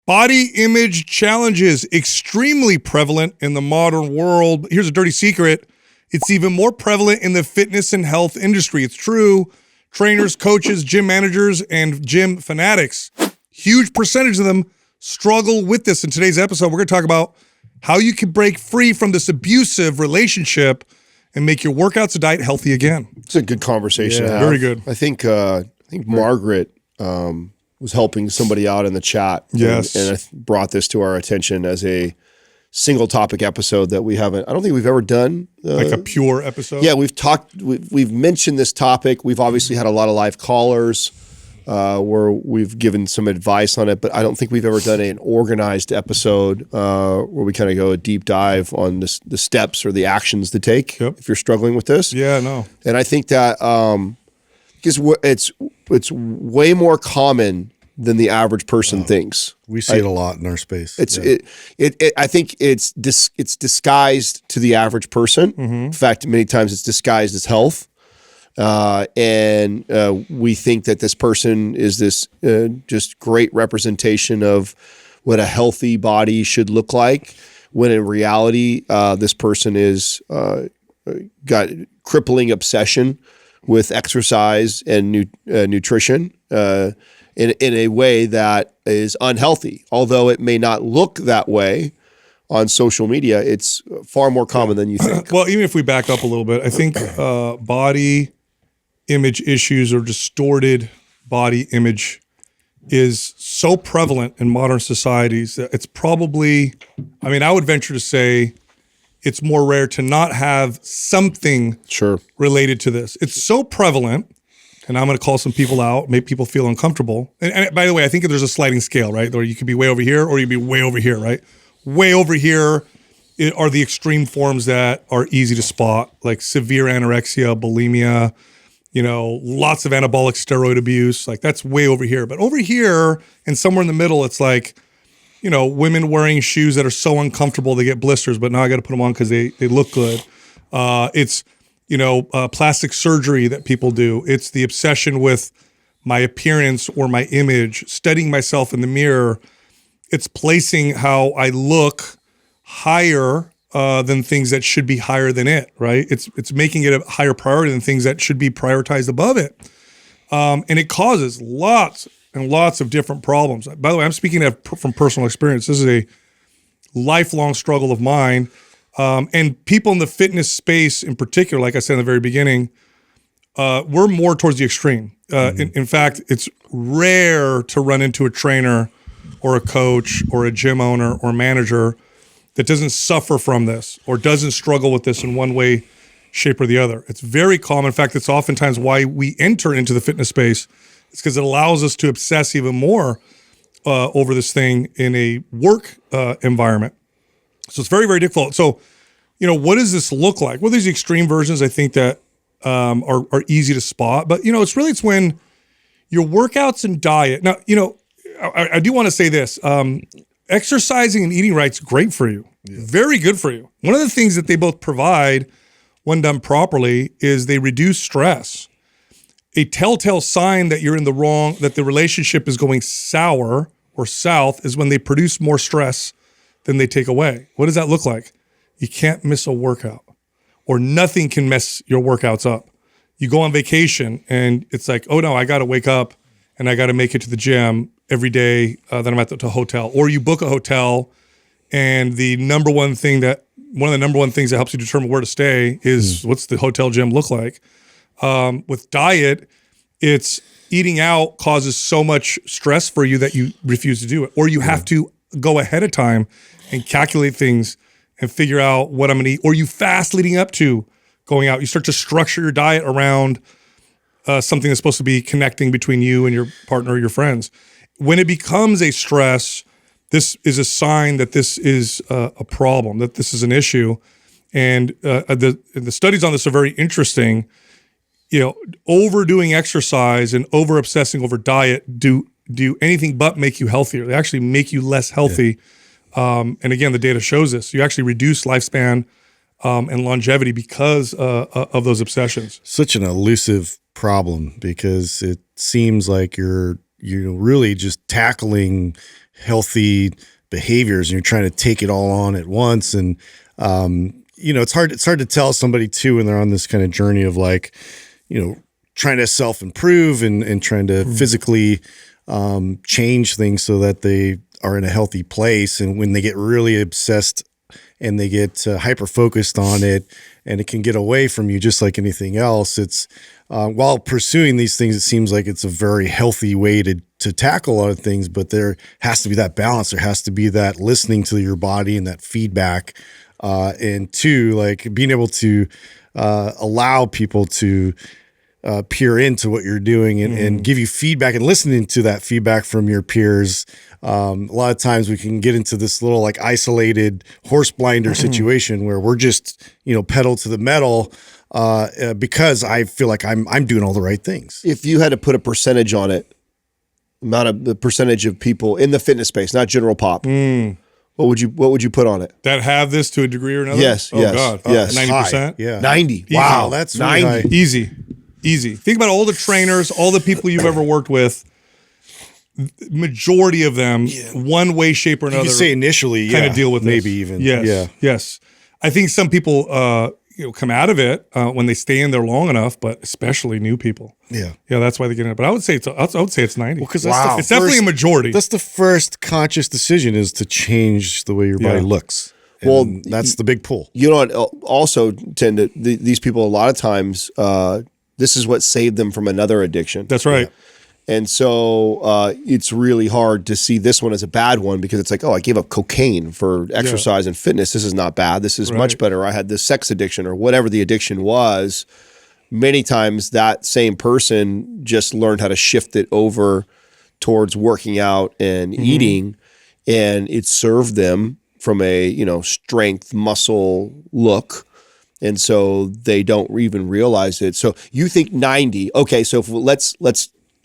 Body image challenges, extremely prevalent in the modern world. Here's a dirty secret. It's even more prevalent in the fitness and health industry. It's true. Trainers, coaches, gym managers, and gym fanatics, huge percentage of them struggle with this. In today's episode, we're going to talk about how you can break free from this abusive relationship and make your workouts and diet healthy again. It's a good conversation. Yeah, very good. I think Margaret was helping somebody out in the chat. Yes. And I brought this to our attention as a single topic episode that we haven't, I don't think we've ever done. Like a pure episode? Yeah, we've mentioned this topic. We've obviously had a lot of live callers where we've given some advice on it, but I don't think we've ever done an organized episode where we kind of go a deep dive on the steps or the actions to take if you're struggling with this. Yeah, no. And I think that because it's way more common than the average person thinks. We see it a lot in our space. I think it's disguised to the average person. Mm-hmm. In fact, many times it's disguised as health. And we think that this person is this just great representation of what a healthy body should look like, when in reality, this person is got crippling obsession with exercise and nutrition in a way that is unhealthy. Although it may not look that way on social media, it's far more common than you think. Well, even if we back up a little bit, I think body image issues or distorted body image is so prevalent in modern societies that it's probably, I mean, I would venture to say it's more rare to not have something related to this. It's so prevalent, and I'm going to call some people out, make people feel uncomfortable. And by the way, I think there's a sliding scale, right? Or you could be way over here or you could be way over here, right? Way over here are the extreme forms that are easy to spot, like severe anorexia, bulimia, lots of anabolic steroid abuse. Like that's way over here. But over here and somewhere in the middle, it's like, women wearing shoes that are so uncomfortable they get blisters, but now I got to put them on because they look good. It's, plastic surgery that people do. It's the obsession with my appearance or my image, studying myself in the mirror. It's placing how I look higher than things that should be higher than it, right? It's making it a higher priority than things that should be prioritized above it. And it causes lots and lots of different problems. By the way, I'm speaking from personal experience. This is a lifelong struggle of mine. And people in the fitness space in particular, like I said in the very beginning, we're more towards the extreme. In fact, it's rare to run into a trainer or a coach or a gym owner or manager that doesn't suffer from this or doesn't struggle with this in one way, shape, or the other. It's very common. In fact, it's oftentimes why we enter into the fitness space. It's because it allows us to obsess even more over this thing in a work environment. So it's very, very difficult. So, what does this look like? Well, there's the extreme versions, I think, that are easy to spot. But, it's when your workouts and diet. Now, I do want to say this. Exercising and eating right's great for you. Yeah. Very good for you. One of the things that they both provide when done properly is they reduce stress. A telltale sign that you're in the wrong, that the relationship is going sour or south is when they produce more stress than they take away. What does that look like? You can't miss a workout, or nothing can mess your workouts up. You go on vacation and it's like, oh no, I got to wake up and I got to make it to the gym every day that I'm at the hotel. Or you book a hotel and one of the number one things that helps you determine where to stay is what's the hotel gym look like. With diet, it's eating out causes so much stress for you that you refuse to do it. Or you have to go ahead of time and calculate things and figure out what I'm going to eat. Or you fast leading up to going out. You start to structure your diet around something that's supposed to be connecting between you and your partner or your friends. When it becomes a stress, this is a sign that this is a problem, that this is an issue. And the studies on this are very interesting. Overdoing exercise and over obsessing over diet do anything but make you healthier. They actually make you less healthy. Yeah. And again, the data shows this. You actually reduce lifespan and longevity because of those obsessions. Such an elusive problem because it seems like you're really just tackling healthy behaviors and you're trying to take it all on at once. And, it's hard to tell somebody too, when they're on this kind of journey of like, trying to self-improve and trying to physically, change things so that they are in a healthy place. And when they get really obsessed and they get hyper focused on it, and it can get away from you just like anything else. It's while pursuing these things, it seems like it's a very healthy way to tackle a lot of things, but there has to be that balance. There has to be that listening to your body and that feedback. And two, like being able to allow people to peer into what you're doing and give you feedback, and listening to that feedback from your peers. A lot of times we can get into this little like isolated horse blinder situation where we're just, pedal to the metal because I feel like I'm doing all the right things. If you had to put a percentage on it, the percentage of people in the fitness space, not general pop, what would you put on it? That have this to a degree or another? Yes. Oh, yes. God. Yes. 90%? Yeah. 90. Easy. Wow. That's really 90. high. Easy. Think about all the trainers, all the people you've ever worked with. Majority of them, one way, shape, or another, You could say initially, kind of deal with maybe this. even. Yes. Yeah. Yes. I think some people, come out of it when they stay in there long enough, but especially new people. Yeah. Yeah, that's why they get in it. But I would say it's 90. Well, 'cause It's definitely a majority. That's the first conscious decision, is to change the way your body looks. And Well, that's the big pull. You know what? Also tend to these people a lot of times. This is what saved them from another addiction. That's right. And so it's really hard to see this one as a bad one, because it's like, oh, I gave up cocaine for exercise and fitness. This is not bad. This is much better. I had this sex addiction or whatever the addiction was. Many times that same person just learned how to shift it over towards working out and eating, and it served them from a, strength, muscle look. And so they don't even realize it. So you think 90. Okay, so if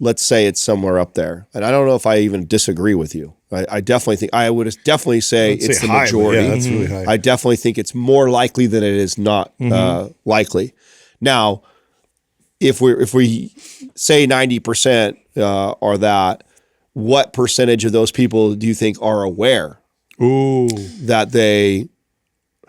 let's say it's somewhere up there. And I don't know if I even disagree with you. I definitely think I would definitely say it's the highly, majority. yeah, that's really high. I definitely think it's more likely than it is not likely. Now, if we say 90% are that, what percentage of those people do you think are aware that they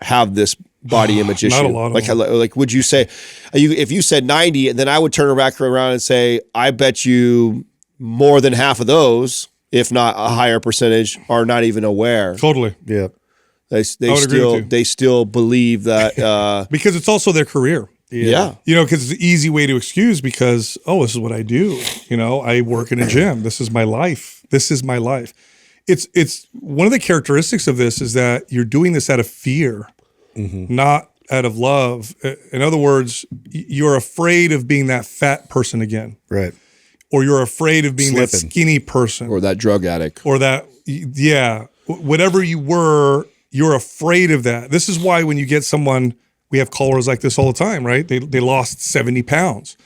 have this body image issue? Not a lot of them. Like, would you say, if you said 90, and then I would turn back around and say, I bet you more than half of those, if not a higher percentage, are not even aware. Totally. Yeah. They agree with you. still believe that. Because it's also their career. Yeah. Because it's an easy way to excuse, because, this is what I do. I work in a gym. This is my life. It's one of the characteristics of this is that you're doing this out of fear, not out of love. In other words, you're afraid of being that fat person again. Right. Or you're afraid of being that skinny person. Or that drug addict. Or that, whatever you were, you're afraid of that. This is why when you get someone, we have callers like this all the time, right? They lost 70 pounds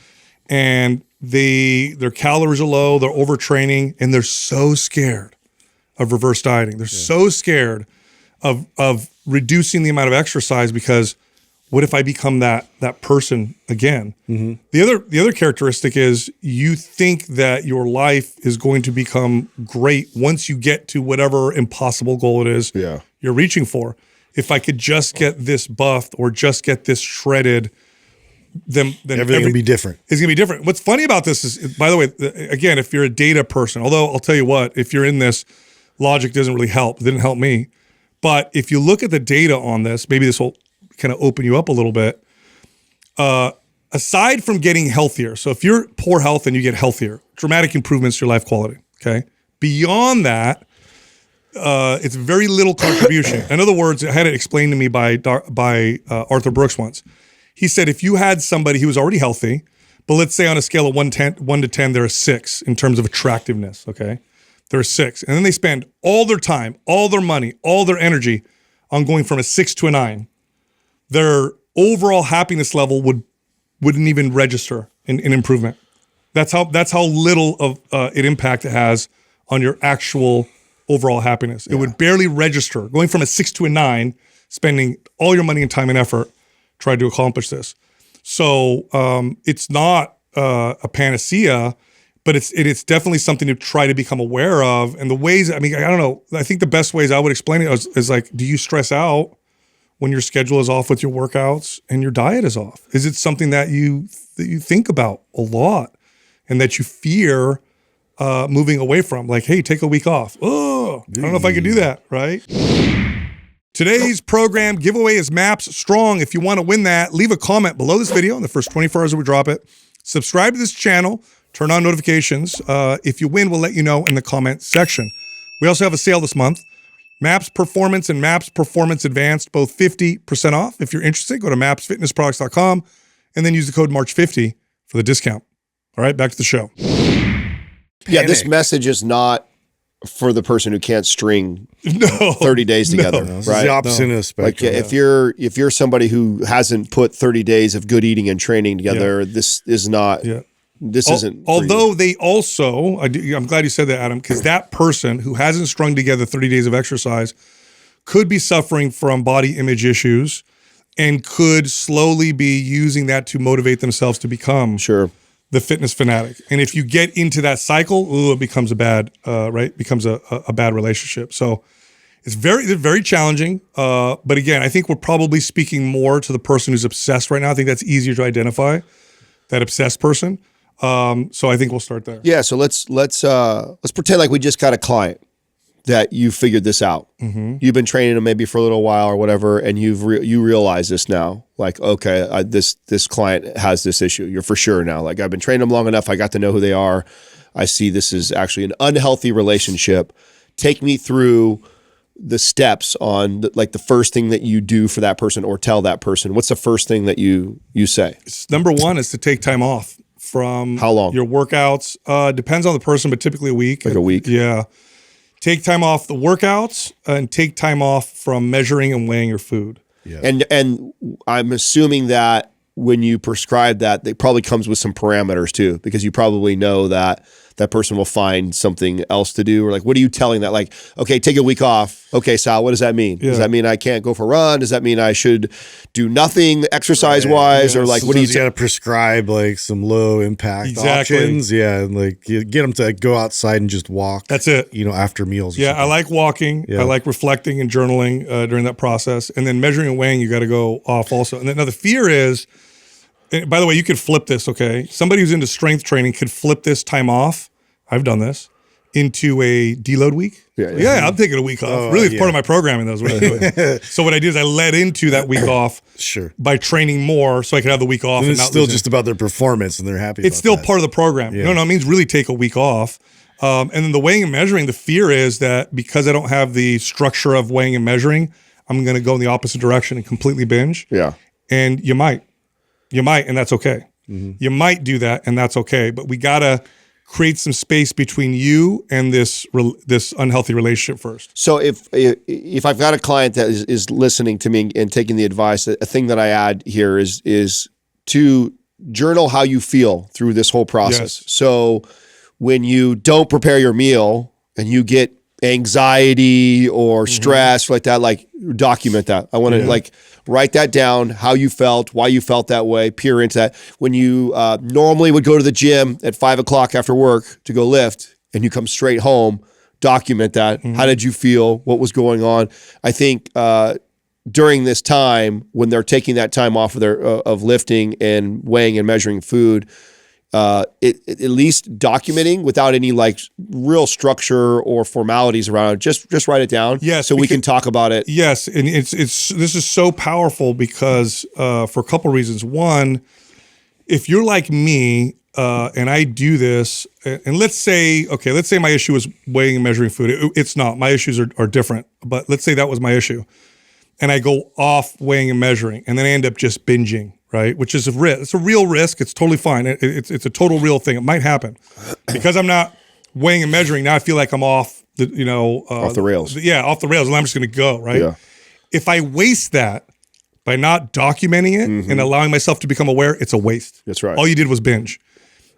and their calories are low, they're overtraining, and they're so scared of reverse dieting. They're so scared of reducing the amount of exercise, because what if I become that person again? The other characteristic is you think that your life is going to become great once you get to whatever impossible goal it is you're reaching for. If I could just get this buffed or just get this shredded, then everything will be different. It's going to be different. What's funny about this is, by the way, again, if you're a data person, although I'll tell you what, if you're in this, logic doesn't really help. It didn't help me. But if you look at the data on this, maybe this will kind of open you up a little bit. Aside from getting healthier, so if you're poor health and you get healthier, dramatic improvements to your life quality, okay? Beyond that, it's very little contribution. In other words, I had it explained to me by Arthur Brooks once. He said if you had somebody who was already healthy, but let's say on a scale of 1 to 10, they're a 6 in terms of attractiveness, okay? They're a 6. And then they spend all their time, all their money, all their energy on going from a 6 to a 9. Their overall happiness level wouldn't even register in improvement. That's how little of an impact it has on your actual overall happiness. It would barely register. Going from a 6 to a 9, spending all your money and time and effort trying to accomplish this. So it's not a panacea, but it's definitely something to try to become aware of. And the ways, I mean, I don't know. I think the best ways I would explain it is like, do you stress out when your schedule is off with your workouts and your diet is off? Is it something that you think about a lot and that you fear moving away from? Like, hey, take a week off. Oh, I don't know if I can do that, right? Today's program giveaway is MAPS Strong. If you want to win that, leave a comment below this video in the first 24 hours that we drop it. Subscribe to this channel. Turn on notifications. If you win, we'll let you know in the comment section. We also have a sale this month. MAPS Performance and MAPS Performance Advanced, both 50% off. If you're interested, go to mapsfitnessproducts.com and then use the code March50 for the discount. All right, back to the show. Yeah, this message is not for the person who can't string 30 days together, This is right? the opposite of the Like spectrum. if you're somebody who hasn't put 30 days of good eating and training together, this is not. Yeah. This isn't. for Although you. they also, I'm glad you said that, Adam, because that person who hasn't strung together 30 days of exercise could be suffering from body image issues and could slowly be using that to motivate themselves to become Sure. the fitness fanatic. And if you get into that cycle, it becomes a bad, becomes a bad relationship. So it's very challenging. But again, I think we're probably speaking more to the person who's obsessed right now. I think that's easier to identify, that obsessed person. So I think we'll start there. Yeah. So let's pretend like we just got a client that you figured this out. Mm-hmm. You've been training them maybe for a little while or whatever, and you realize this now. Like, okay, this client has this issue. You're for sure now. Like, I've been training them long enough. I got to know who they are. I see this is actually an unhealthy relationship. Take me through the steps on the first thing that you do for that person or tell that person. What's the first thing that you say? Number one is to take time off from How long? your workouts. Depends on the person, but typically a week. Like a week? Yeah. Take time off the workouts and take time off from measuring and weighing your food. Yeah. And I'm assuming that when you prescribe that, it probably comes with some parameters too, because you probably know that that person will find something else to do. Or like, what are you telling that? Like, okay, take a week off. Okay, Sal, what does that mean? Yeah. Does that mean I can't go for a run? Does that mean I should do nothing exercise wise? Or like, what do you Sometimes you got to prescribe like some low impact Exactly. options? Yeah, and like you get them to go outside and just walk. That's it. You know, after meals. Or Yeah, something. I like walking. Yeah. I like reflecting and journaling during that process. And then measuring and weighing, you got to go off also. And then now the fear is, and by the way, you could flip this, okay? Somebody who's into strength training could flip this time off. I've done this into a deload week. Yeah. I'm taking a week off. Oh, Really, it's yeah. part of my programming. That's what I do. So what I did is I led into that week off Sure. by training more so I could have the week off. And And it's not still losing. just about their performance, and they're happy. It's about still that. part of the program. Yeah. No, it means really take a week off. And then the weighing and measuring, the fear is that because I don't have the structure of weighing and measuring, I'm going to go in the opposite direction and completely binge. Yeah. And you might, and that's okay. You might do that, and that's okay. But we got to create some space between you and this unhealthy relationship first. So if I've got a client that is listening to me and taking the advice, a thing that I add here is to journal how you feel through this whole process. Yes. So when you don't prepare your meal and you get anxiety or stress like that, like document that. I want to like write that down, how you felt, why you felt that way, peer into that. When you normally would go to the gym at 5 o'clock after work to go lift and you come straight home, document that. How did you feel? What was going on? I think during this time when they're taking that time off of their of lifting and weighing and measuring food, at least documenting without any like real structure or formalities around it. Just write it down. Yes, So we can talk about it. Yes, and it's this is so powerful because for a couple reasons. One, if you're like me and I do this, and let's say my issue is weighing and measuring food. It's not. My issues are different. But let's say that was my issue, and I go off weighing and measuring, and then I end up just binging. Right, which is a risk. It's a real risk. It's totally fine. It's a total real thing. It might happen because I'm not weighing and measuring. Now I feel like I'm off the Off the rails. Off the rails, and I'm just going to go right. Yeah. If I waste that by not documenting it and allowing myself to become aware, it's a waste. That's right. All you did was binge.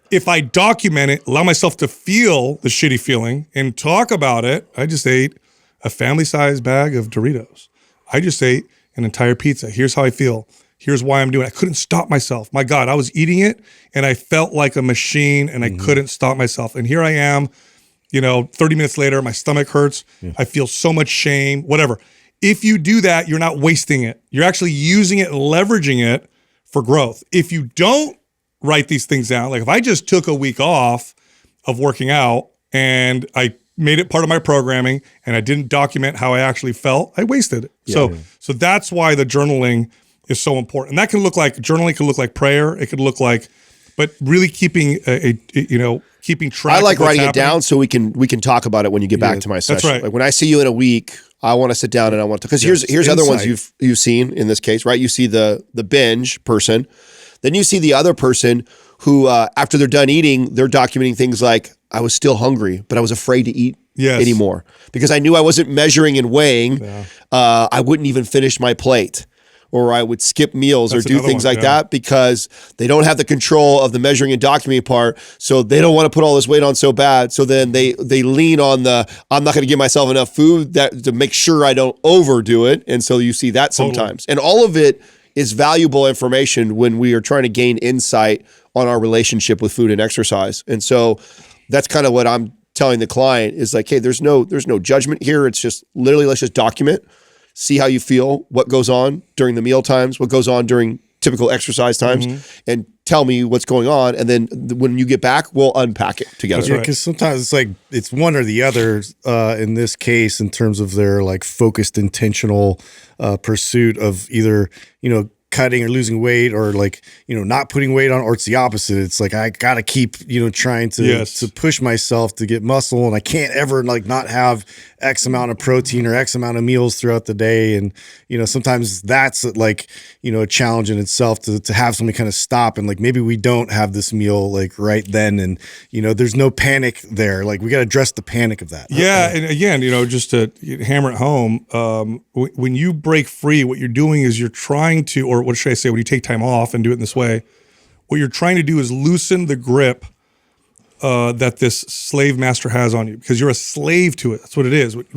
If I document it, allow myself to feel the shitty feeling and talk about it, I just ate a family-sized bag of Doritos. I just ate an entire pizza. Here's how I feel. Here's why I'm doing it. I couldn't stop myself. My God, I was eating it and I felt like a machine and I couldn't stop myself. And here I am, 30 minutes later, my stomach hurts. I feel so much shame, whatever. If you do that, you're not wasting it. You're actually using it and leveraging it for growth. If you don't write these things down, like if I just took a week off of working out and I made it part of my programming and I didn't document how I actually felt, I wasted it. So that's why the journaling is so important. And that can look like, journaling can look like prayer. It could look like, but really keeping keeping track. I like of what's writing it happening. down so we can talk about it when you get back to my session. That's right. Like when I see you in a week, I want to sit down and I want to, because here's other ones you've seen in this case, right? You see the binge person, then you see the other person who after they're done eating, they're documenting things like, I was still hungry, but I was afraid to eat anymore because I knew I wasn't measuring and weighing. I wouldn't even finish my plate, or I would skip meals or do things like that because they don't have the control of the measuring and documenting part. So they don't want to put all this weight on so bad. So then they lean on I'm not going to give myself enough food to make sure I don't overdo it. And so you see that sometimes. And all of it is valuable information when we are trying to gain insight on our relationship with food and exercise. And so that's kind of what I'm telling the client is like, hey, there's no judgment here. It's just literally, let's just document, see how you feel, what goes on during the meal times, what goes on during typical exercise times, and tell me what's going on. And then when you get back, we'll unpack it together. Yeah, because sometimes it's like it's one or the other in this case in terms of their like focused, intentional pursuit of either, cutting or losing weight or like, not putting weight on, or it's the opposite. It's like, I got to keep, trying to push myself to get muscle, and I can't ever like not have X amount of protein or X amount of meals throughout the day. And, sometimes that's like, a challenge in itself to have somebody kind of stop and like, maybe we don't have this meal like right then. And, there's no panic there. Like we got to address the panic of that. Yeah. And again, just to hammer it home, when you break free, what you're doing is you're trying to, or what should I say, when you take time off and do it in this way, what you're trying to do is loosen the grip that this slave master has on you, because you're a slave to it. That's what it is. When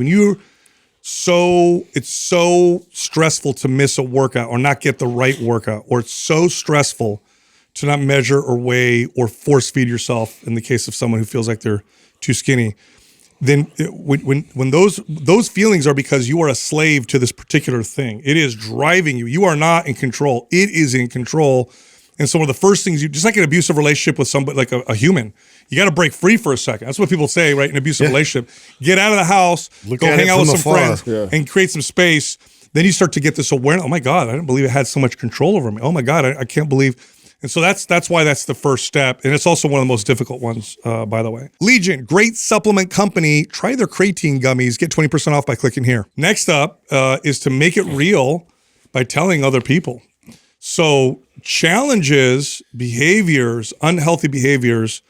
it's so stressful to miss a workout or not get the right workout, or it's so stressful to not measure or weigh or force feed yourself in the case of someone who feels like they're too skinny, then when those feelings are because you are a slave to this particular thing. It is driving you. You are not in control. It is in control. And so one of the first things just like an abusive relationship with somebody, like a human, you got to break free for a second. That's what people say, right? An abusive relationship. Get out of the house, go hang out with some friends and create some space. Then you start to get this awareness. Oh my God, I didn't believe it had so much control over me. Oh my God, I can't believe. And so that's why that's the first step. And it's also one of the most difficult ones, by the way. Legion, great supplement company. Try their creatine gummies. Get 20% off by clicking here. Next up is to make it real by telling other people. So challenges, behaviors, unhealthy behaviors,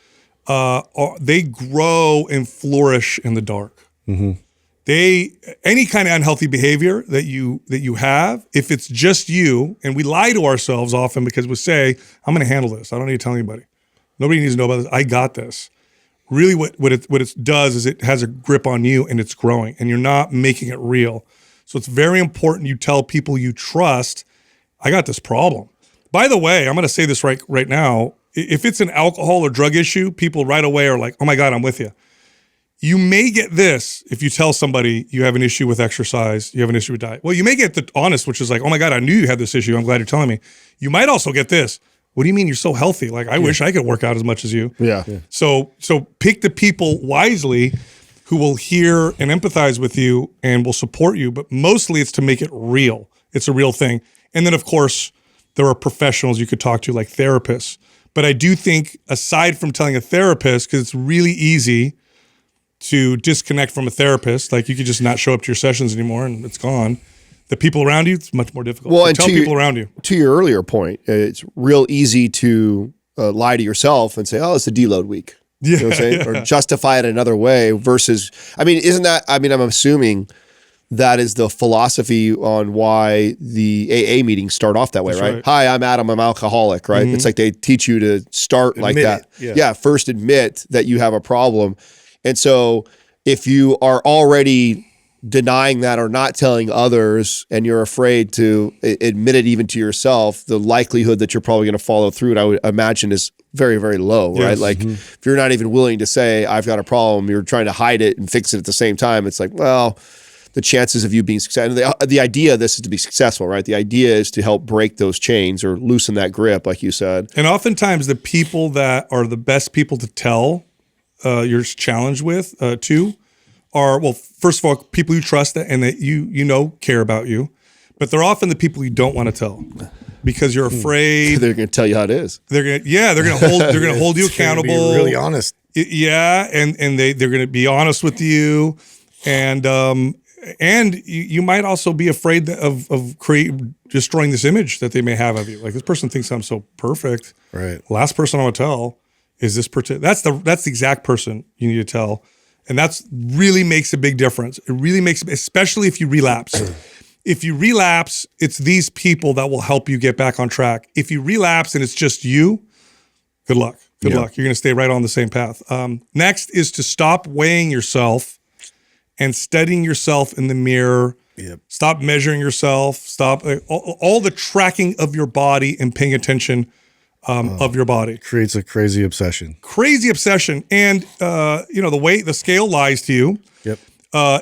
they grow and flourish in the dark. Any kind of unhealthy behavior that you have, if it's just you, and we lie to ourselves often because we say, I'm going to handle this. I don't need to tell anybody. Nobody needs to know about this. I got this. Really what it does is it has a grip on you and it's growing and you're not making it real. So it's very important you tell people you trust, I got this problem. By the way, I'm going to say this right now. If it's an alcohol or drug issue, people right away are like, oh my God, I'm with you. You may get this if you tell somebody you have an issue with exercise, you have an issue with diet. Well, you may get the honest, which is like, oh my God, I knew you had this issue. I'm glad you're telling me. You might also get this. What do you mean you're so healthy? Like, I wish I could work out as much as you. Yeah. So pick the people wisely who will hear and empathize with you and will support you. But mostly it's to make it real. It's a real thing. And then, of course, there are professionals you could talk to, like therapists. But I do think, aside from telling a therapist, because it's really easy to disconnect from a therapist, like you could just not show up to your sessions anymore and it's gone. The people around you, it's much more difficult. Well, so and tell people around you. To your earlier point, it's real easy to lie to yourself and say, oh, it's a deload week. You know what I'm saying? Or justify it another way versus, I'm assuming that is the philosophy on why the AA meetings start off that way, right? Hi, I'm Adam, I'm alcoholic, right? It's like they teach you to start like that. First admit that you have a problem. And so if you are already denying that or not telling others, and you're afraid to admit it even to yourself, the likelihood that you're probably going to follow through it, I would imagine, is very, very low, right? Like if you're not even willing to say, I've got a problem, you're trying to hide it and fix it at the same time. It's like, well, the chances of you being successful, the idea of this is to be successful, right? The idea is to help break those chains or loosen that grip, like you said. And oftentimes the people that are the best people to tell your challenge with to are, well, first of all, people you trust and that you know care about you, but they're often the people you don't want to tell because you're afraid They're going to tell you how it is. they're going to hold you accountable. Be really honest. Yeah, and they're going to be honest with you, and you might also be afraid of destroying this image that they may have of you. Like, this person thinks I'm so perfect. Right. Last person I want to tell is this person. That's the exact person you need to tell. And that's really makes a big difference. It really makes, especially if you relapse. If you relapse, it's these people that will help you get back on track. If you relapse and it's just you, good luck. Good luck. You're going to stay right on the same path. Next is to stop weighing yourself and studying yourself in the mirror. Yep. Stop measuring yourself. Stop all the tracking of your body and paying attention of your body. Creates a crazy obsession. Crazy obsession. And, the weight, the scale lies to you. Yep.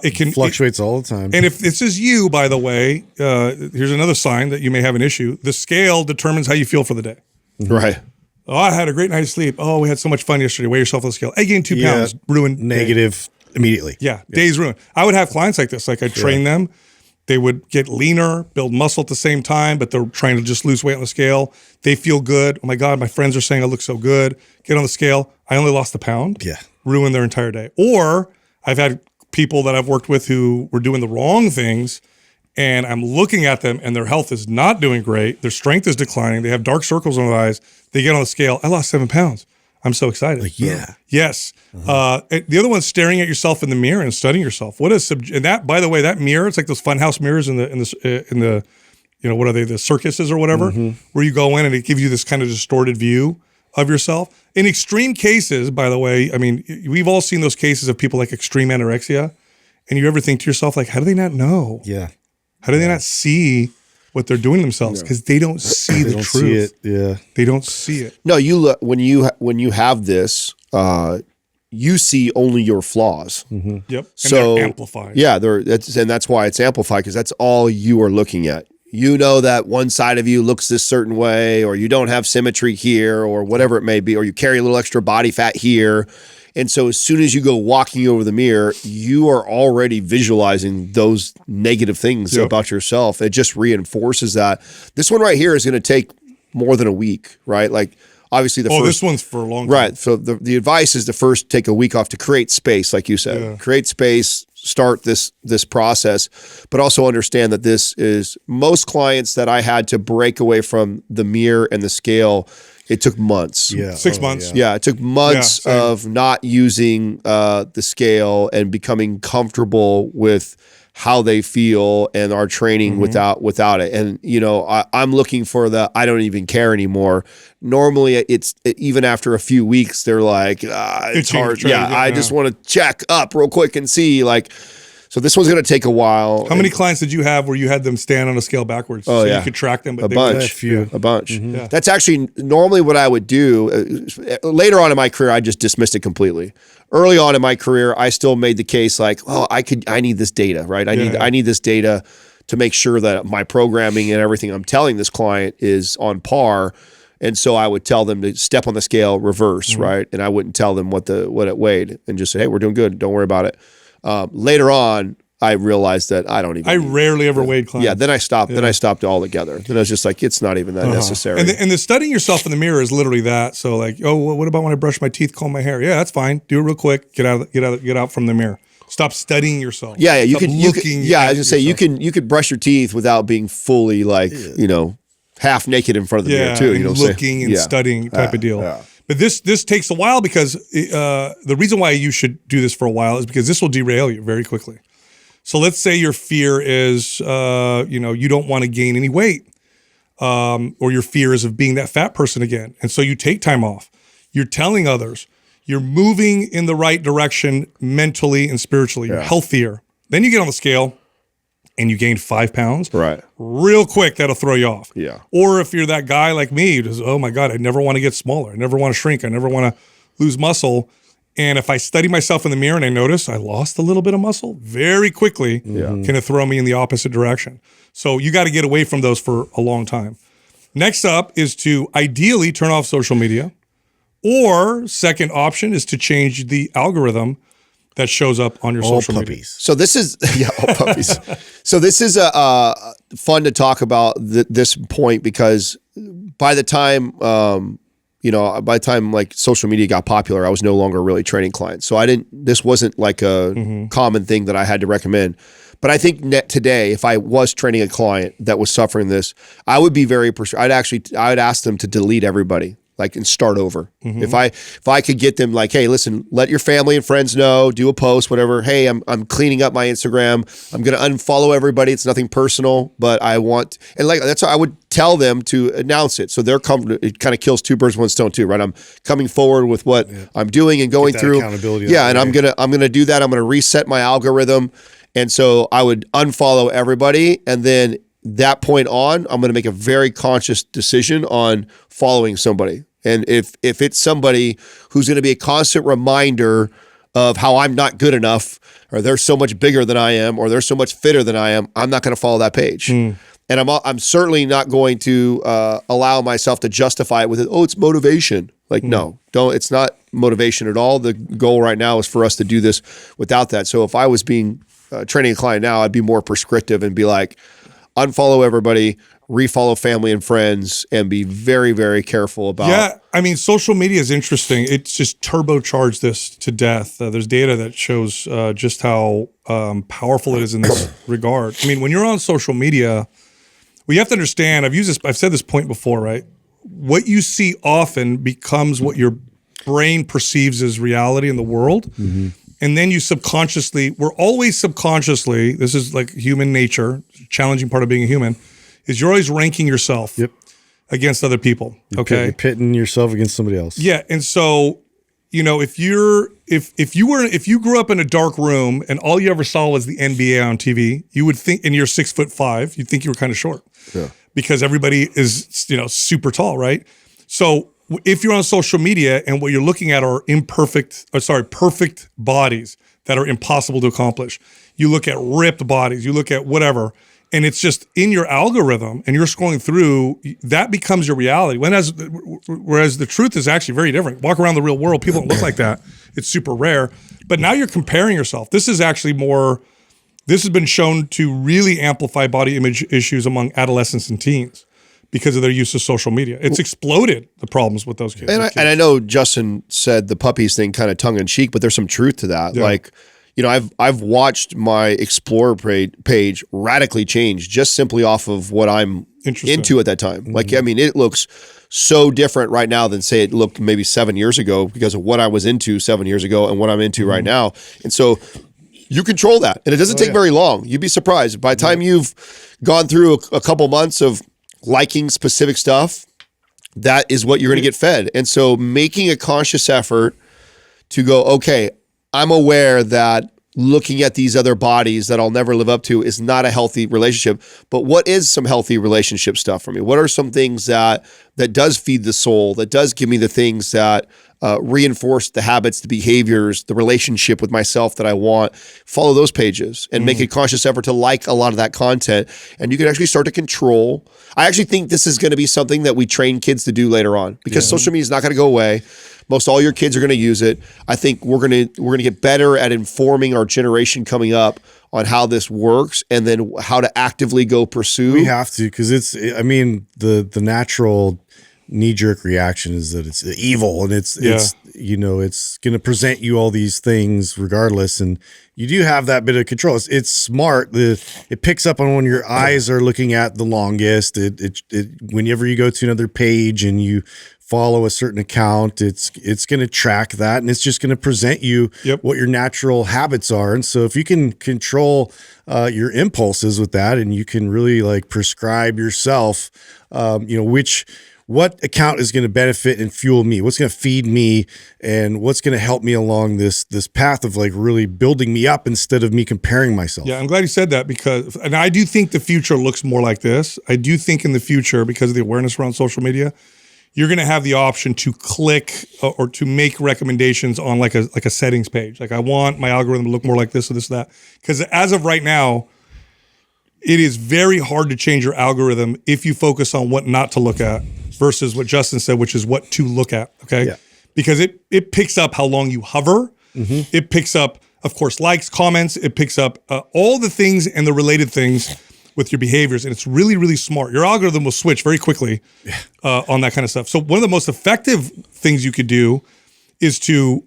It can Fluctuates all the time. And if this is you, by the way, here's another sign that you may have an issue. The scale determines how you feel for the day. Right. Oh, I had a great night's sleep. Oh, we had so much fun yesterday. Weigh yourself on the scale. I gained 2 pounds. Ruined. Negative immediately. Yeah. Days ruined. I would have clients like this. Like, I'd train them. They would get leaner, build muscle at the same time, but they're trying to just lose weight on the scale. They feel good. Oh my God, my friends are saying I look so good. Get on the scale. I only lost a pound. Yeah. Ruin their entire day. Or I've had people that I've worked with who were doing the wrong things, and I'm looking at them and their health is not doing great. Their strength is declining. They have dark circles on their eyes. They get on the scale. I lost 7 pounds. I'm so excited. Like, yeah. Yes. The other one's staring at yourself in the mirror and studying yourself. What is and that, by the way, that mirror, it's like those funhouse mirrors in the what are they, the circuses or whatever, where you go in and it gives you this kind of distorted view of yourself. In extreme cases, by the way, I mean, we've all seen those cases of people like extreme anorexia, and you ever think to yourself, like, how do they not know? Yeah. How do they not see what they're doing themselves? Because they don't see the truth. See it. Yeah. They don't see it. No, you look when you have this, you see only your flaws. Yep. And So they're amplified. Yeah, that's why it's amplified, because that's all you are looking at. You know that one side of you looks this certain way, or you don't have symmetry here, or whatever it may be, or you carry a little extra body fat here. And so as soon as you go walking over the mirror, you are already visualizing those negative things about yourself. It just reinforces that. This one right here is going to take more than a week, right? Like, obviously this one's for a long time. Right. So the advice is to first take a week off to create space, like you said. Yeah. Create space, start this process, but also understand that this is, most clients that I had to break away from the mirror and the scale, it took months. Yeah. 6 months. Yeah. It took months of not using the scale and becoming comfortable with how they feel and our training without it. And, I'm looking for the, I don't even care anymore. Normally it's even after a few weeks, they're like, it's hard. I just want to check up real quick and see, like, so this one's going to take a while. How many clients did you have where you had them stand on a scale backwards so you could track them? But a bunch. Mm-hmm. Yeah. That's actually normally what I would do. Later on in my career, I just dismissed it completely. Early on in my career, I still made the case like, oh, I need this data, right? I need this data to make sure that my programming and everything I'm telling this client is on par. And so I would tell them to step on the scale, reverse, right? And I wouldn't tell them what it weighed, and just say, hey, we're doing good. Don't worry about it. Later on, I realized that I rarely ever weighed clients. Yeah, then I stopped. Then I stopped altogether. Then I was just like, it's not even that necessary. And the studying yourself in the mirror is literally that. So like, oh, well, what about when I brush my teeth, comb my hair? Yeah, that's fine. Do it real quick. Get out from the mirror. Stop studying yourself. Yeah, you can. I was gonna say you could brush your teeth without being fully like half naked in front of the mirror too. And looking and studying type of deal. Yeah. But this takes a while because the reason why you should do this for a while is because this will derail you very quickly. So let's say your fear is, you don't want to gain any weight, or your fear is of being that fat person again. And so you take time off. You're telling others. You're moving in the right direction mentally and spiritually. You're healthier. Then you get on the scale and you gain 5 pounds. Right. Real quick, that'll throw you off. Yeah. Or if you're that guy like me who says, oh my God, I never want to get smaller. I never want to shrink. I never want to lose muscle. And if I study myself in the mirror and I notice I lost a little bit of muscle, very quickly can it throw me in the opposite direction. So you got to get away from those for a long time. Next up is to ideally turn off social media. Or second option is to change the algorithm that shows up on your social media. So this is all puppies. So this is fun to talk about this point, because by the time like social media got popular, I was no longer really training clients. So this wasn't like a common thing that I had to recommend. But I think today, if I was training a client that was suffering this, I would be I'd ask them to delete everybody, like, and start over. If I could get them like, hey, listen, let your family and friends know, do a post, whatever. Hey, I'm cleaning up my Instagram. I'm going to unfollow everybody. It's nothing personal, but I want, and like, that's how I would tell them to announce it. So they're comfortable. It kind of kills two birds with one stone too, right? I'm coming forward with what I'm doing and going through accountability. Yeah. And I'm going to do that. I'm going to reset my algorithm. And so I would unfollow everybody. And then that point on, I'm going to make a very conscious decision on following somebody. And if it's somebody who's going to be a constant reminder of how I'm not good enough, or they're so much bigger than I am, or they're so much fitter than I am, I'm not going to follow that page. And I'm certainly not going to allow myself to justify it with it's motivation. Like, no, don't. It's not motivation at all. The goal right now is for us to do this without that. So if I was training a client now, I'd be more prescriptive and be like, unfollow everybody, refollow family and friends, and be very, very careful about. Yeah, I mean, social media is interesting. It's just turbocharged this to death. There's data that shows just how powerful it is in this regard. I mean, when you're on social media, well, you have to understand. I've said this point before, right? What you see often becomes what your brain perceives as reality in the world. And then we're always subconsciously, this is like human nature, challenging part of being a human, is you're always ranking yourself against other people. Okay. You're pitting yourself against somebody else. Yeah. And so, if you grew up in a dark room and all you ever saw was the NBA on TV, you would think, and you're 6'5", you'd think you were kind of short. Yeah. Because everybody is, super tall, right? So if you're on social media and what you're looking at are perfect bodies that are impossible to accomplish. You look at ripped bodies, you look at whatever, and it's just in your algorithm and you're scrolling through, that becomes your reality. Whereas the truth is actually very different. Walk around the real world, people don't look like that. It's super rare. But now you're comparing yourself. This has been shown to really amplify body image issues among adolescents and teens because of their use of social media. It's exploded the problems with those kids. And I know Justin said the puppies thing kind of tongue in cheek, but there's some truth to that. Yeah. Like, I've watched my Explorer page radically change just simply off of what I'm into at that time. Like, I mean, it looks so different right now than say it looked maybe 7 years ago because of what I was into 7 years ago and what I'm into right now. And so you control that. And it doesn't take very long. You'd be surprised. By the time you've gone through a couple months of liking specific stuff, that is what you're going to get fed. And so making a conscious effort to go, okay, I'm aware that looking at these other bodies that I'll never live up to is not a healthy relationship, but what is some healthy relationship stuff for me? What are some things that does feed the soul, that does give me the things that reinforce the habits, the behaviors, the relationship with myself that I want? Follow those pages and make a conscious effort to like a lot of that content. And you can actually start to control. I actually think this is going to be something that we train kids to do later on because social media is not going to go away. Most all your kids are going to use it. I think we're going to get better at informing our generation coming up on how this works and then how to actively go pursue. We have to, because the natural knee-jerk reaction is that it's evil and it's going to present you all these things regardless, and you do have that bit of control. It's smart. It picks up on when your eyes are looking at the longest. It whenever you go to another page and you follow a certain account, it's going to track that, and it's just going to present you what your natural habits are. And so if you can control your impulses with that, and you can really like prescribe yourself, what account is going to benefit and fuel me? What's going to feed me, and what's going to help me along this path of like really building me up instead of me comparing myself? Yeah, I'm glad you said that because, and I do think the future looks more like this. I do think in the future, because of the awareness around social media, you're going to have the option to click or to make recommendations on like a settings page. Like I want my algorithm to look more like this or this or that. Because as of right now, it is very hard to change your algorithm if you focus on what not to look at versus what Justin said, which is what to look at. Okay. Yeah. Because it picks up how long you hover. Mm-hmm. It picks up, of course, likes, comments. It picks up all the things and the related things with your behaviors. And it's really, really smart. Your algorithm will switch very quickly on that kind of stuff. So one of the most effective things you could do is to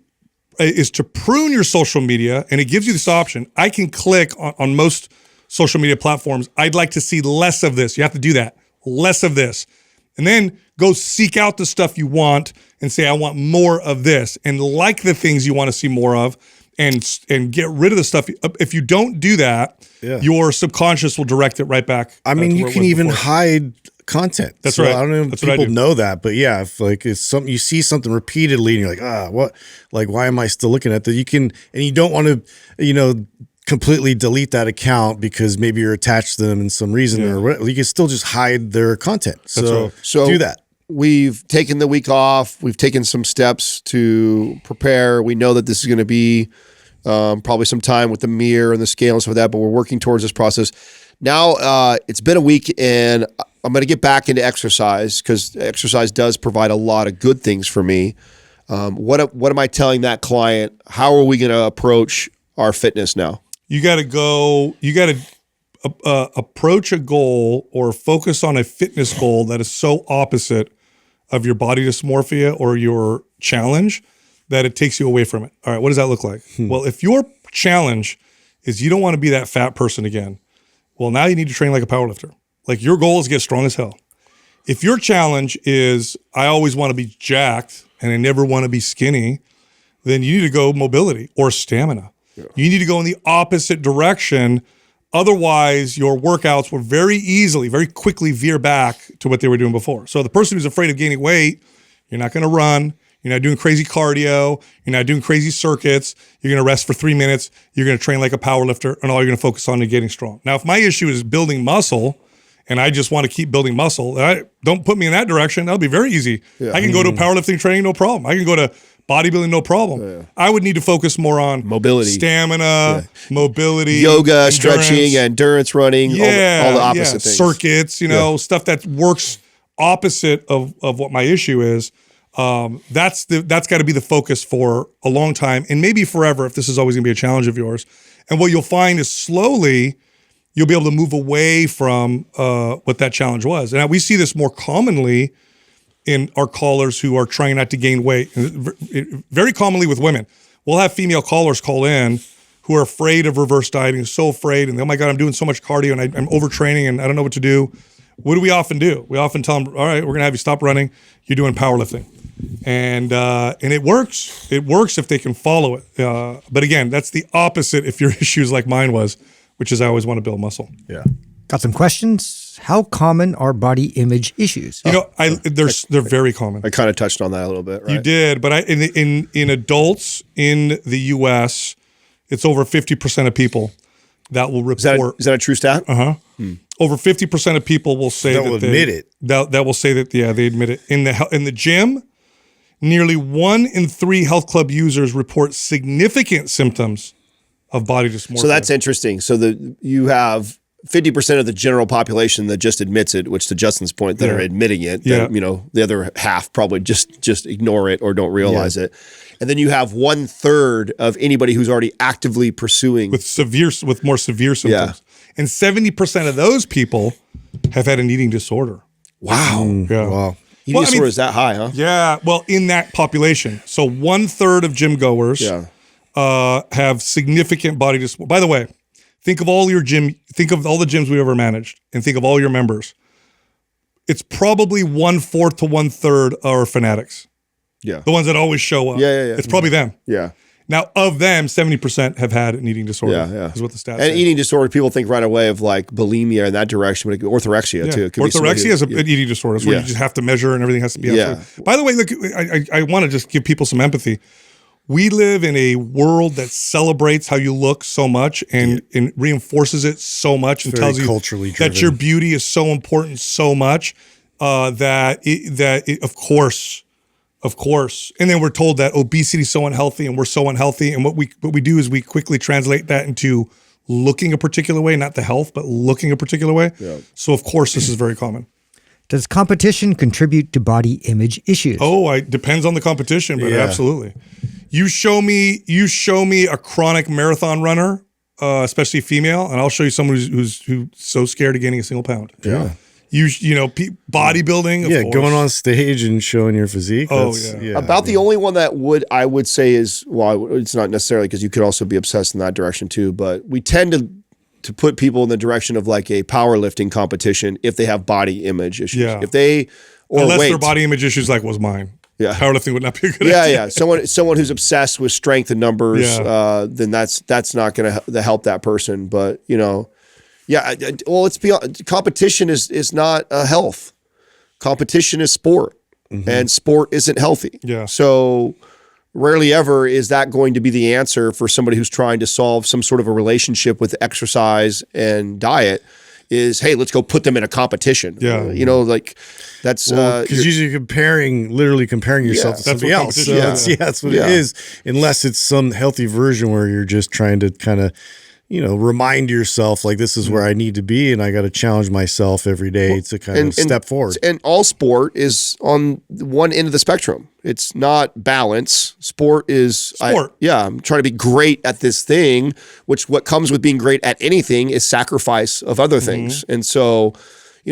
prune your social media. And it gives you this option. I can click on most social media platforms. I'd like to see less of this. You have to do that. Less of this. And then go seek out the stuff you want and say, I want more of this, and like the things you want to see more of, and get rid of the stuff. If you don't do that, your subconscious will direct it right back. I mean, you can even hide content. That's right. I don't know if people know that, but yeah, if like it's something you see something repeatedly and you're like, what? Like, why am I still looking at that? You can, and you don't want to, completely delete that account because maybe you're attached to them in some reason or whatever. You can still just hide their content. So do that. We've taken the week off. We've taken some steps to prepare. We know that this is going to be probably some time with the mirror and the scale and stuff like that, but we're working towards this process. Now it's been a week and I'm going to get back into exercise because exercise does provide a lot of good things for me. What am I telling that client? How are we going to approach our fitness now? You got to approach a goal or focus on a fitness goal that is so opposite of your body dysmorphia or your challenge that it takes you away from it. All right, what does that look like? Well, if your challenge is you don't want to be that fat person again, well, now you need to train like a powerlifter. Like your goal is to get strong as hell. If your challenge is I always want to be jacked and I never want to be skinny, then you need to go mobility or stamina. Yeah. You need to go in the opposite direction. Otherwise, your workouts will very quickly veer back to what they were doing before. So the person who's afraid of gaining weight, you're not going to run. You're not doing crazy cardio. You're not doing crazy circuits. You're going to rest for 3 minutes. You're going to train like a power lifter, and all you're going to focus on is getting strong. Now, if my issue is building muscle, and I just want to keep building muscle, don't put me in that direction. That'll be very easy. Yeah. I can go to powerlifting training, no problem. I can go to bodybuilding, no problem. Yeah. I would need to focus more on mobility, stamina, mobility, yoga, stretching, endurance running, all the opposite things. Circuits, stuff that works opposite of what my issue is. That's got to be the focus for a long time and maybe forever if this is always going to be a challenge of yours. And what you'll find is slowly you'll be able to move away from what that challenge was. And we see this more commonly in our callers who are trying not to gain weight. Very commonly with women. We'll have female callers call in who are afraid of reverse dieting, so afraid, and oh my God, I'm doing so much cardio and I'm overtraining and I don't know what to do. What do? We often tell them, all right, we're gonna have you stop running. You're doing powerlifting. And it works. It works if they can follow it. But again, that's the opposite if your issue is like mine was, which is I always want to build muscle. Yeah. Got some questions. How common are body image issues? They're very common. I kind of touched on that a little bit, right? You did, but in adults in the U.S., it's over 50% of people that will report. Is that a true stat? Over 50% of people will say that admit it. That will say that they admit it. In the gym, nearly 1 in 3 health club users report significant symptoms of body dysmorphia. So that's interesting. So you have 50% of the general population that just admits it, which to Justin's point, that are admitting it. That, the other half probably just ignore it or don't realize it. And then you have 1/3 of anybody who's already actively pursuing with more severe symptoms. Yeah. And 70% of those people have had an eating disorder. Wow. Yeah. Wow. Eating disorder is that high, huh? Yeah. Well, in that population. So 1/3 of gym goers have significant body dysmorphia. By the way, think of all the gyms we've ever managed and think of all your members. It's probably 1/4 to 1/3 are fanatics. Yeah. The ones that always show up. Yeah. It's probably them. Yeah. Now, of them, 70% have had an eating disorder. Yeah. Is what the stats And say. eating disorder, people think right away of like bulimia in that direction, but orthorexia too. It could be somebody Orthorexia is an eating disorder. It's where you just have to measure and everything has to be absolute. By the way, look, I want to just give people some empathy. We live in a world that celebrates how you look so much and reinforces it so much and tells you culturally that driven. your beauty is so important so much of course. And then we're told that obesity is so unhealthy and we're so unhealthy. And what we do is we quickly translate that into looking a particular way, not the health, but looking a particular way. Yeah. So of course, this is very common. Does competition contribute to body image issues? Depends on the competition, but absolutely. You show me a chronic marathon runner, especially female, and I'll show you someone who's so scared of gaining a single pound. Yeah. Bodybuilding. Of course. Going on stage and showing your physique. About the only one that I would say is, well, it's not necessarily because you could also be obsessed in that direction too, but we tend to put people in the direction of like a powerlifting competition if they have body image issues. Yeah. Unless their body image issues like was mine. Yeah. Powerlifting would not be a good idea. Yeah. Someone who's obsessed with strength and numbers, then that's not going to help that person. But let's be honest, competition is not health. Competition is sport, and sport isn't healthy. Yeah. So rarely ever is that going to be the answer for somebody who's trying to solve some sort of a relationship with exercise and diet. Is, hey, let's go put them in a competition. Yeah. That's because usually literally comparing yourself to somebody else. So that's what it is. Unless it's some healthy version where you're just trying to kind of, remind yourself like this is where I need to be, and I got to challenge myself every day to kind of step forward. And all sport is on one end of the spectrum. It's not balance. Sport is sport. I'm trying to be great at this thing, which what comes with being great at anything is sacrifice of other things. And so,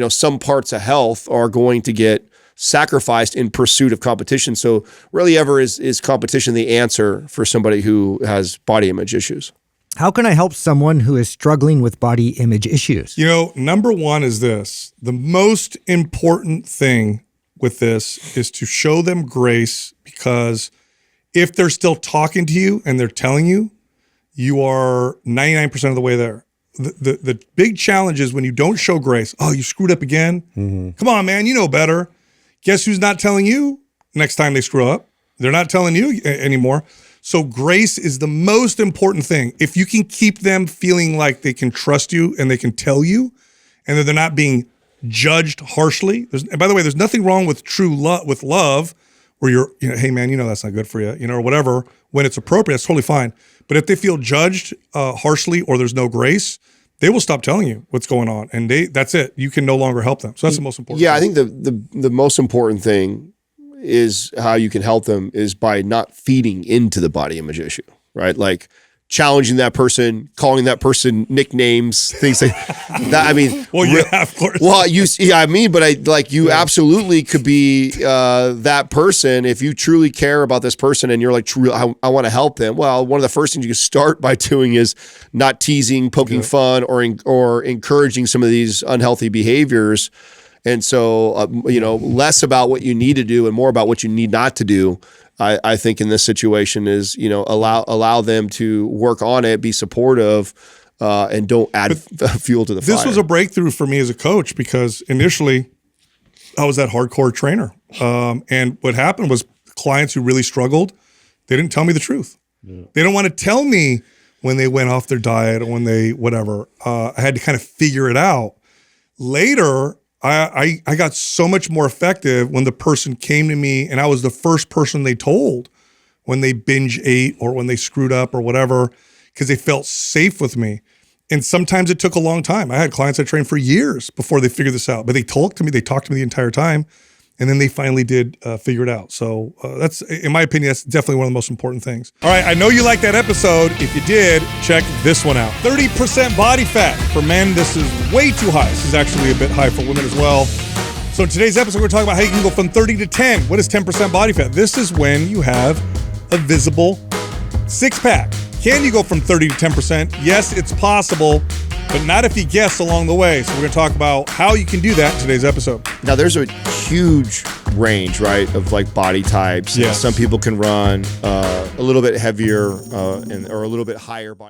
some parts of health are going to get sacrificed in pursuit of competition. So rarely ever is competition the answer for somebody who has body image issues. How can I help someone who is struggling with body image issues? Number one is this. The most important thing with this is to show them grace, because if they're still talking to you and they're telling you, you are 99% of the way there. The big challenge is when you don't show grace. Oh, you screwed up again? Come on, man, you know better. Guess who's not telling you next time they screw up? They're not telling you anymore. So grace is the most important thing. If you can keep them feeling like they can trust you and they can tell you, and that they're not being judged harshly. And by the way, there's nothing wrong with true love, where you're, hey man, that's not good for you, or whatever. When it's appropriate, that's totally fine. But if they feel judged harshly or there's no grace, they will stop telling you what's going on, and that's it. You can no longer help them. So that's the most important. Yeah, thing. I think the most important thing is how you can help them is by not feeding into the body image issue, right? Like challenging that person, calling that person nicknames, things like that. I mean, of course. Well, but you absolutely could be that person if you truly care about this person and you're like, I want to help them. Well, one of the first things you can start by doing is not teasing, poking fun, or encouraging some of these unhealthy behaviors. And so, less about what you need to do and more about what you need not to do. I think in this situation is, allow them to work on it, be supportive, and don't add fuel to the fire. This was a breakthrough for me as a coach, because initially I was that hardcore trainer. And what happened was clients who really struggled, they didn't tell me the truth. Yeah. They don't want to tell me when they went off their diet or when they whatever. I had to kind of figure it out. Later, I got so much more effective when the person came to me and I was the first person they told when they binge ate or when they screwed up or whatever, because they felt safe with me. And sometimes it took a long time. I had clients I trained for years before they figured this out, but they talked to me the entire time. And then they finally did figure it out. So that's, in my opinion, that's definitely one of the most important things. All right, I know you liked that episode. If you did, check this one out. 30% body fat. For men, this is way too high. This is actually a bit high for women as well. So in today's episode, we're talking about how you can go from 30 to 10. What is 10% body fat? This is when you have a visible six-pack. Can you go from 30 to 10%? Yes, it's possible, but not if you guess along the way. So we're going to talk about how you can do that in today's episode. Now, there's a huge range, right, of like body types. Yes. Some people can run a little bit heavier or a little bit higher body.